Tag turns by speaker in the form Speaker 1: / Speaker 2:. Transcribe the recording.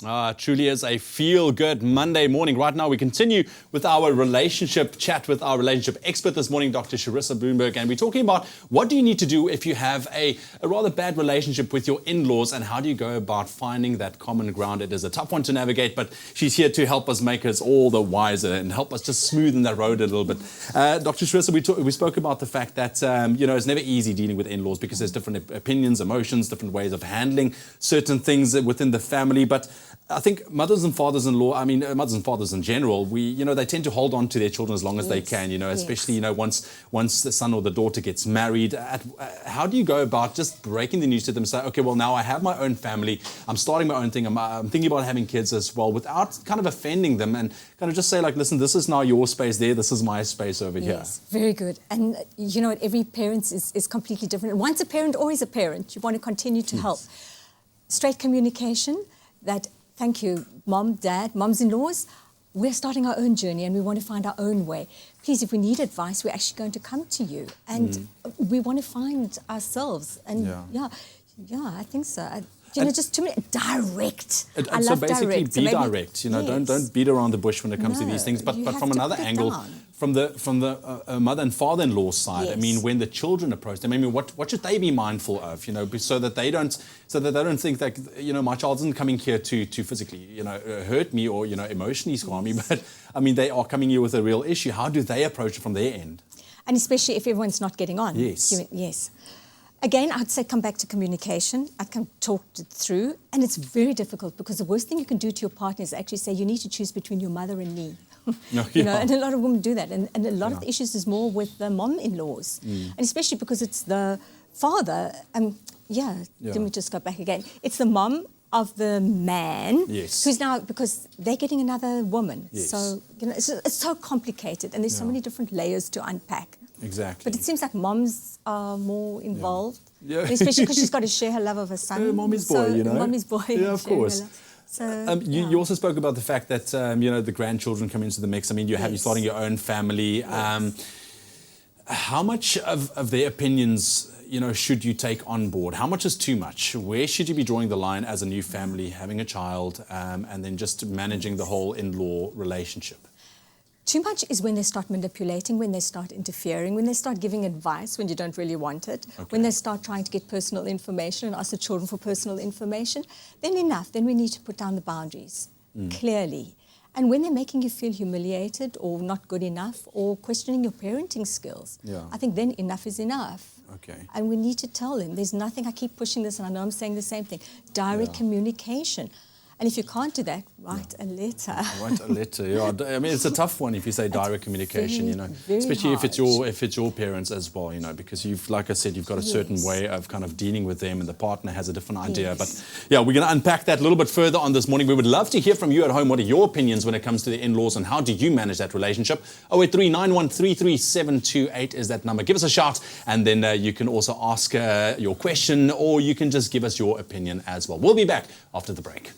Speaker 1: Truly is a feel-good Monday morning. Right now, we continue with our relationship chat with our relationship expert this morning, Dr. Charissa Bloomberg, and we're talking about what do you need to do if you have a rather bad relationship with your in-laws, and how do you go about finding that common ground. It is a tough one to navigate, but she's here to help us make us all the wiser and help us just smoothen that road a little bit. Dr. Charissa, we spoke about the fact that it's never easy dealing with in-laws because there's different opinions, emotions, different ways of handling certain things within the family, but I think mothers and fathers-in-law, mothers and fathers in general, they tend to hold on to their children as long as they can, especially, once the son or the daughter gets married. How do you go about just breaking the news to them, say, okay, well, now I have my own family, I'm starting my own thing, I'm thinking about having kids as well, without kind of offending them, and kind of just say, like, listen, this is now your space there, this is my space over here.
Speaker 2: Yes, very good. And every parent is completely different. And once a parent, always a parent. You want to continue to help. Straight communication, that thank you, mom, dad, mums-in-laws. We're starting our own journey and we want to find our own way. Please, if we need advice, we're actually going to come to you. And we want to find ourselves. And yeah, I think so. Just to me, direct.
Speaker 1: I love basically direct. Be direct. Don't beat around the bush when it comes to these things. But from another angle, from the mother and father-in-law side, when the children approach them, what should they be mindful of? So that they don't think that my child isn't coming here to physically hurt me or emotionally scar me, but they are coming here with a real issue. How do they approach it from their end?
Speaker 2: And especially if everyone's not getting on. Yes. Again, I'd say come back to communication. I can talk it through, and it's very difficult because the worst thing you can do to your partner is actually say you need to choose between your mother and me. And a lot of women do that, and a lot of the issues is more with the mom-in-laws, and especially because it's the father. Let me just go back again. It's the mom of the man who's now, because they're getting another woman. So it's so complicated, and there's so many different layers to unpack.
Speaker 1: Exactly.
Speaker 2: But it seems like moms are more involved, especially because she's got to share her love of her son.
Speaker 1: Mommy's boy,
Speaker 2: Mommy's boy.
Speaker 1: Yeah, of course.
Speaker 2: So,
Speaker 1: you also spoke about the fact that the grandchildren come into the mix. You're starting your own family. How much of their opinions should you take on board? How much is too much? Where should you be drawing the line as a new family, having a child, and then just managing the whole in-law relationship?
Speaker 2: Too much is when they start manipulating, when they start interfering, when they start giving advice when you don't really want it, when they start trying to get personal information and ask the children for personal information. Then enough. Then we need to put down the boundaries clearly. And when they're making you feel humiliated or not good enough or questioning your parenting skills, I think then enough is enough. And we need to tell them. There's nothing, I keep pushing this and I know I'm saying the same thing, direct communication. And if you can't do that, write a letter.
Speaker 1: Write a letter, it's a tough one if you say direct communication, especially if it's your parents as well, because like I said, you've got a certain way of kind of dealing with them, and the partner has a different idea. But we're going to unpack that a little bit further on this morning. We would love to hear from you at home. What are your opinions when it comes to the in-laws, and how do you manage that relationship? 083-9133-728 is that number. Give us a shout, and then you can also ask your question, or you can just give us your opinion as well. We'll be back after the break.